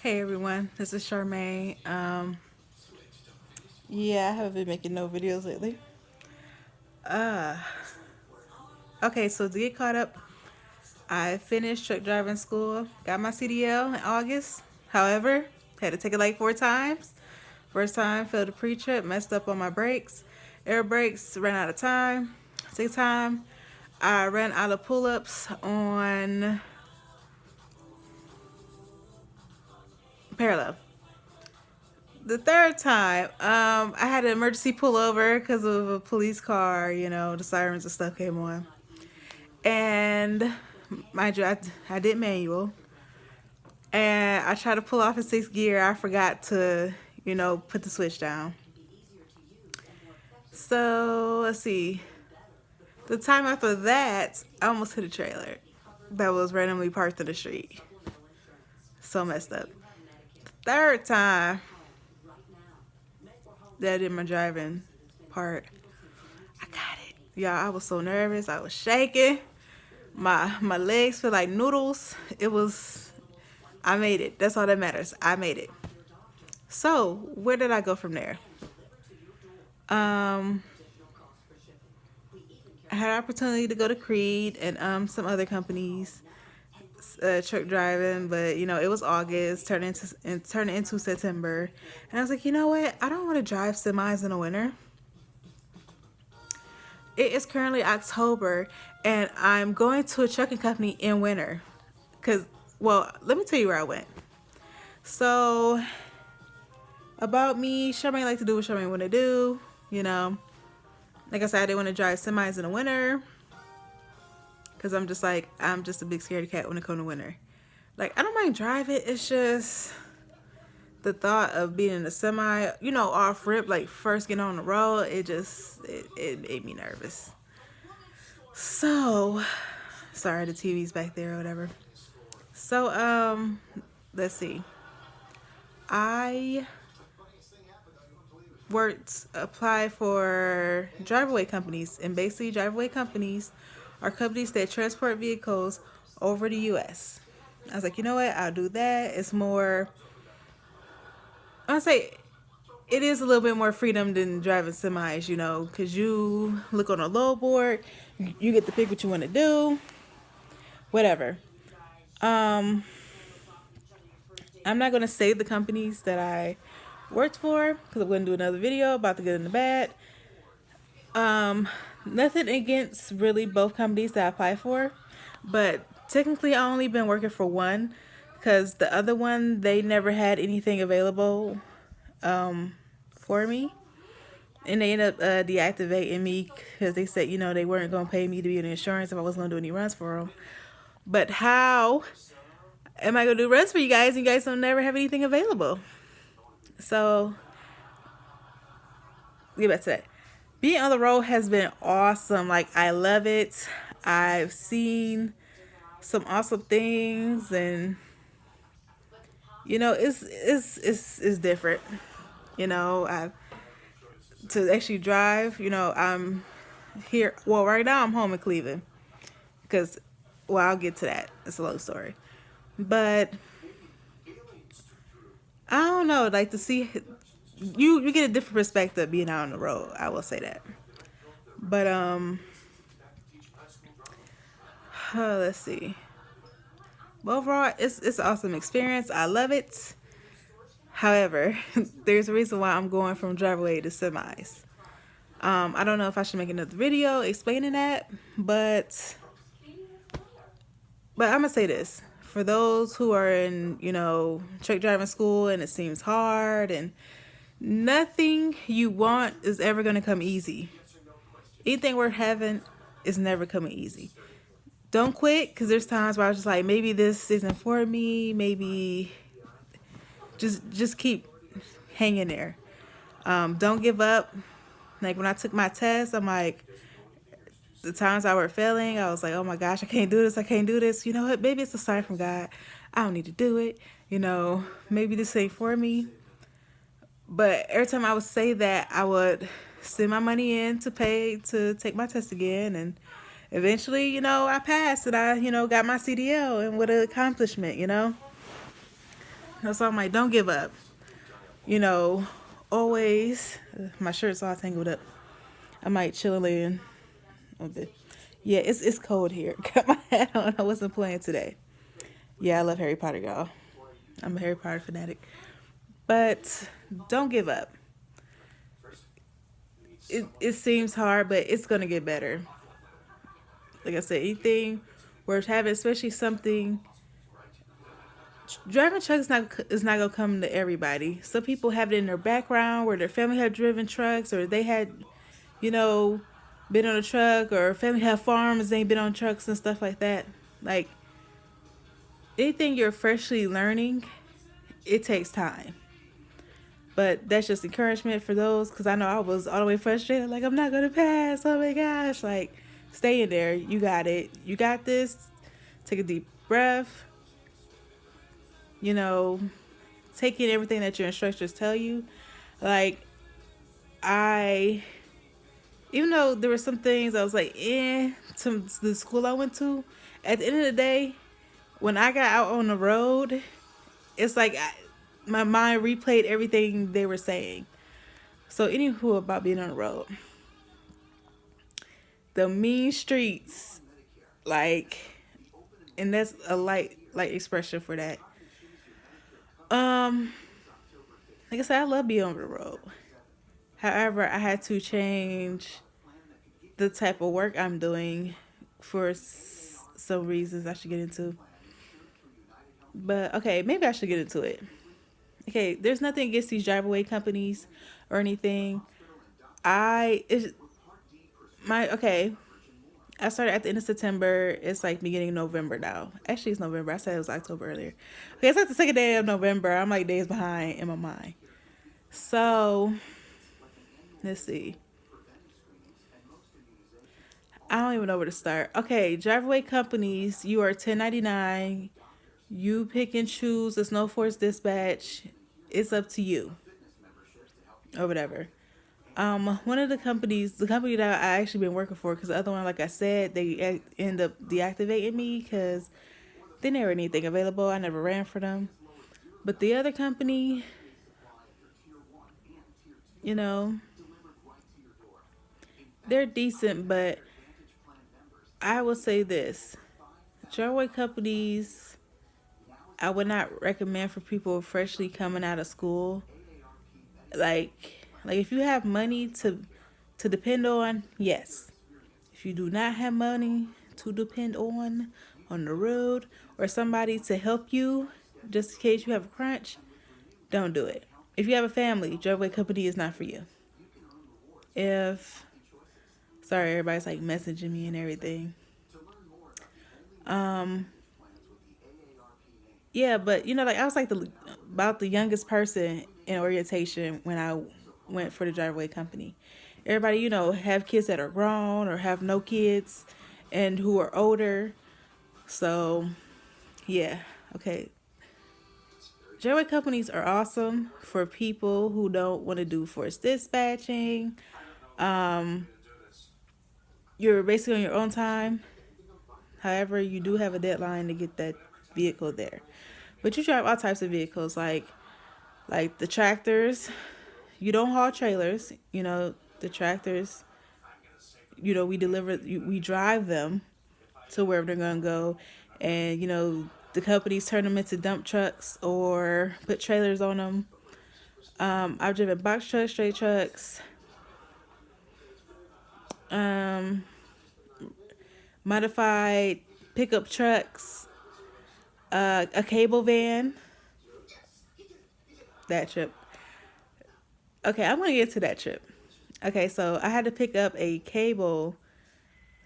Hey everyone, this is Charmaine. Yeah, I haven't been making no videos lately. Uh, okay, so to get caught up, I finished truck driving school, got my CDL in August. However, had to take it like 4 times. First time, failed the pre-trip, messed up on my brakes. Air brakes, ran out of time. Second time, I ran out of pull-ups on parallel. The third time, I had an emergency pullover because of a police car. The sirens and stuff came on. And mind you, I did manual. And I tried to pull off in sixth gear. I forgot to, put the switch down. So, let's see. The time after that, I almost hit a trailer that was randomly parked in the street. So messed up. Third time that I did my driving part, I got it. Y'all, I was so nervous. I was shaking. My legs feel like noodles. I made it. That's all that matters. I made it. So where did I go from there? I had an opportunity to go to Creed and some other companies, truck driving, but it was August, turned into September, and I was like, you know what? I don't want to drive semis in the winter. It is currently October, and I'm going to a trucking company in winter. Let me tell you where I went. So, about me, Charmaine like to do what Charmaine want to do. Like I said, I didn't want to drive semis in the winter because I'm just a big scaredy cat when it comes to winter. Like, I don't mind driving. It's just the thought of being in a semi, off rip, like first getting on the road. It made me nervous. So, sorry, the TV's back there or whatever. So, let's see. I apply for drive-away companies, and basically drive-away companies are companies that transport vehicles over the U.S. I was like, you know what? I'll do that. It's more, I'll say, it is a little bit more freedom than driving semis, because you look on a load board, you get to pick what you want to do, whatever. I'm not going to say the companies that I worked for because I'm going to do another video about the good and the bad. Nothing against really both companies that I apply for, but technically I only been working for one because the other one, they never had anything available for me, and they ended up deactivating me because they said they weren't going to pay me to be in insurance if I wasn't going to do any runs for them. But how am I going to do runs for you guys and you guys don't never have anything available? So get back to that. Being on the road has been awesome. Like, I love it. I've seen some awesome things, and it's different. I to actually drive. I'm here. Well, right now I'm home in Cleveland because, I'll get to that. It's a long story, but I don't know. Like, to see you get a different perspective being out on the road. I will say that. But let's see. But overall, it's an awesome experience. I love it. However, there's a reason why I'm going from driveway to semis. I don't know if I should make another video explaining that, but I'm gonna say this. For those who are in, truck driving school and it seems hard, and nothing you want is ever gonna come easy. Anything worth having is never coming easy. Don't quit, because there's times where I was just like, maybe this isn't for me. Maybe just keep hanging there. Don't give up. Like, when I took my test, I'm like, the times I were failing, I was like, oh my gosh, I can't do this. I can't do this. You know what? Maybe it's a sign from God. I don't need to do it. Maybe this ain't for me. But every time I would say that, I would send my money in to pay to take my test again. And eventually, I passed and I, got my CDL, and what an accomplishment, So I'm like, don't give up. You know, always. My shirt's all tangled up. I might chill in a bit. Yeah, it's cold here. Got my hat on. I wasn't playing today. Yeah, I love Harry Potter, y'all. I'm a Harry Potter fanatic. But don't give up. It seems hard, but it's gonna get better. Like I said, anything worth having, especially something. Driving trucks is not gonna come to everybody. Some people have it in their background where their family had driven trucks, or they had, you know, been on a truck, or family have farms, they been on trucks and stuff like that. Like anything you're freshly learning, it takes time. But that's just encouragement for those, because I know I was all the way frustrated. Like, I'm not going to pass. Oh my gosh. Like, stay in there. You got it. You got this. Take a deep breath. You know, take in everything that your instructors tell you. Like, even though there were some things I was like, to the school I went to, at the end of the day, when I got out on the road, it's like my mind replayed everything they were saying. So, anywho, about being on the road, the mean streets, like, and that's a light expression for that. Like I said, I love being on the road. However, I had to change the type of work I'm doing for some reasons I should get into. But okay, maybe I should get into it. Okay, there's nothing against these drive away companies or anything. I it's my okay. I started at the end of September. It's like beginning of November now. Actually, it's November. I said it was October earlier. Okay, it's like the second day of November. I'm like days behind in my mind. So, let's see. I don't even know where to start. Okay, drive away companies. You are 1099. You pick and choose. There's no forced dispatch. It's up to you or whatever. One of the companies, the company that I actually been working for, because the other one, like I said, they end up deactivating me because they never had anything available. I never ran for them. But the other company, you know, they're decent, but I will say this: Jarway companies, I would not recommend for people freshly coming out of school. Like if you have money to depend on, yes. If you do not have money to depend on the road, or somebody to help you just in case you have a crunch, don't do it. If you have a family, Driveway Company is not for you. If Sorry, everybody's like messaging me and everything. Um yeah, but like I was like about the youngest person in orientation when I went for the Driveway Company. Everybody, have kids that are grown or have no kids and who are older. So, yeah. Okay. Driveway companies are awesome for people who don't want to do forced dispatching. Um, you're basically on your own time. However, you do have a deadline to get that vehicle there. But you drive all types of vehicles, like the tractors. You don't haul trailers. The tractors. We drive them to wherever they're gonna go, and the companies turn them into dump trucks or put trailers on them. I've driven box trucks, straight trucks, um, modified pickup trucks, a cable van. That trip. Okay, I'm gonna get to that trip. Okay, so I had to pick up a cable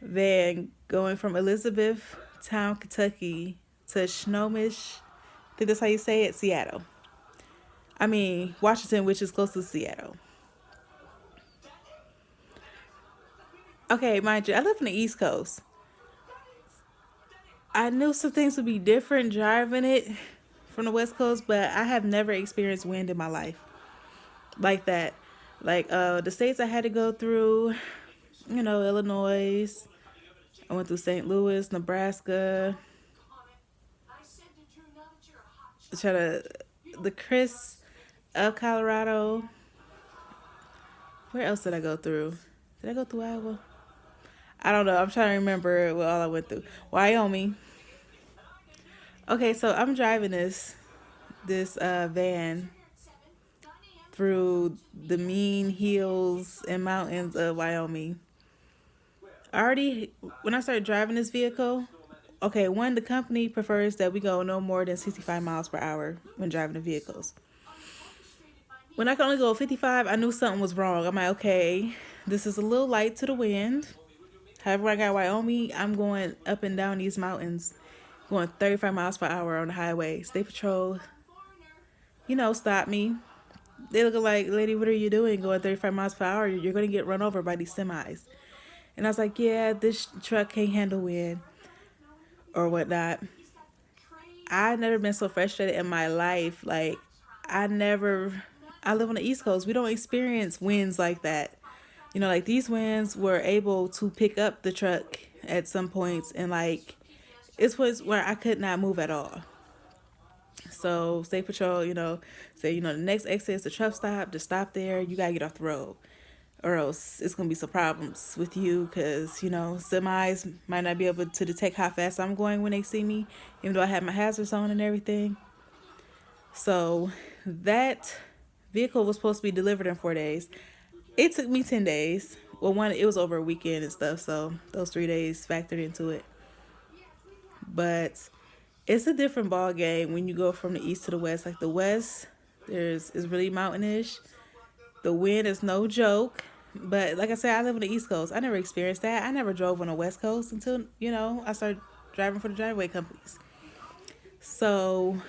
van going from Elizabethtown, Kentucky to Snohomish. I think that's how you say it, Seattle. I mean, Washington, which is close to Seattle. Okay, mind you, I live on the East Coast. I knew some things would be different driving it from the West Coast, but I have never experienced wind in my life like that. Like the states I had to go through, Illinois. I went through St. Louis, Nebraska. Try to the Chris of Colorado. Where else did I go through? Did I go through Iowa? I don't know. I'm trying to remember what all I went through. Wyoming. Okay, so I'm driving this van through the mean hills and mountains of Wyoming. Already, when I started driving this vehicle, okay, one, the company prefers that we go no more than 65 miles per hour when driving the vehicles. When I could only go 55, I knew something was wrong. I'm like, okay, this is a little light to the wind. However, when I got Wyoming, I'm going up and down these mountains, going 35 miles per hour on the highway. State Patrol, stopped me. They look like, lady, what are you doing going 35 miles per hour? You're going to get run over by these semis. And I was like, yeah, this truck can't handle wind or whatnot. I've never been so frustrated in my life. Like, I live on the East Coast. We don't experience winds like that. Like these winds were able to pick up the truck at some points, and like it was where I could not move at all. So State Patrol, say, the next exit is the truck stop. Just stop there. You gotta get off the road, or else it's gonna be some problems with you because semis might not be able to detect how fast I'm going when they see me, even though I have my hazards on and everything. So that vehicle was supposed to be delivered in 4 days. It took me 10 days. Well, one, it was over a weekend and stuff, so those 3 days factored into it. But it's a different ball game when you go from the east to the west. Like the west, is really mountainish. The wind is no joke. But like I said, I live on the East Coast. I never experienced that. I never drove on the West Coast until, I started driving for the driveway companies. So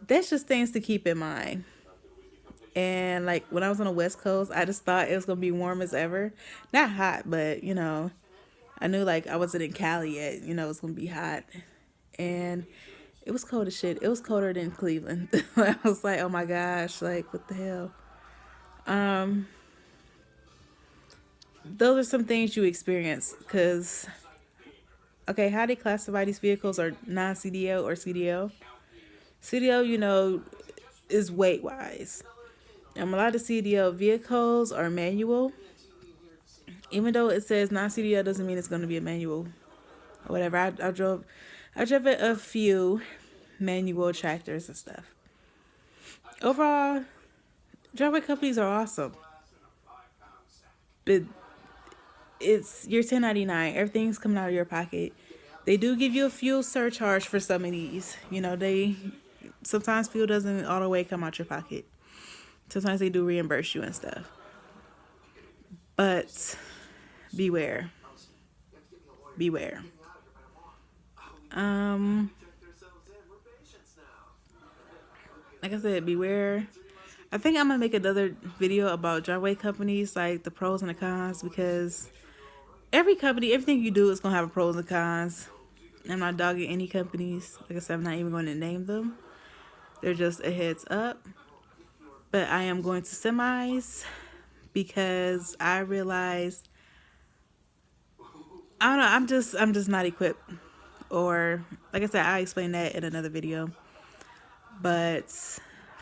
that's just things to keep in mind. And like when I was on the West Coast, I just thought it was going to be warm as ever. Not hot, but I knew like I wasn't in Cali yet. It was going to be hot. And it was cold as shit. It was colder than Cleveland. I was like, oh my gosh, like what the hell? Those are some things you experience because, okay, how they classify these vehicles are non-CDL or CDL. CDL, is weight-wise. A lot of CDL vehicles are manual. Even though it says non-CDL doesn't mean it's going to be a manual or whatever. I drove a few manual tractors and stuff. Overall, driveway companies are awesome. But it's your 1099. Everything's coming out of your pocket. They do give you a fuel surcharge for some of these. Sometimes fuel doesn't all the way come out your pocket. Sometimes they do reimburse you and stuff. But beware. Beware. Like I said, beware. I think I'm going to make another video about driveway companies, like the pros and the cons, because every company, everything you do is going to have a pros and cons. I'm not dogging any companies. Like I said, I'm not even going to name them. They're just a heads up. But I am going to semis because I realized, I don't know, I'm just not equipped. Or like I said, I'll explain that in another video. But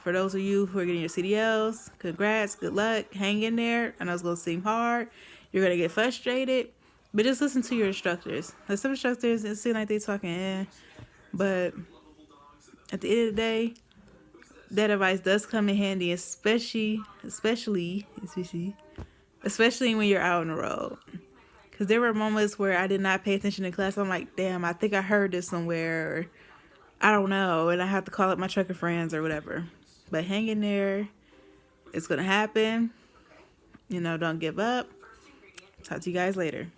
for those of you who are getting your CDLs, congrats, good luck, hang in there. I know it's going to seem hard. You're going to get frustrated. But just listen to your instructors. Like some instructors, it seems like they're talking, but at the end of the day, that advice does come in handy, especially when you're out on the road. Because there were moments where I did not pay attention in class. I'm like, damn, I think I heard this somewhere. Or, I don't know. And I have to call up my trucker friends or whatever. But hang in there. It's going to happen. Don't give up. Talk to you guys later.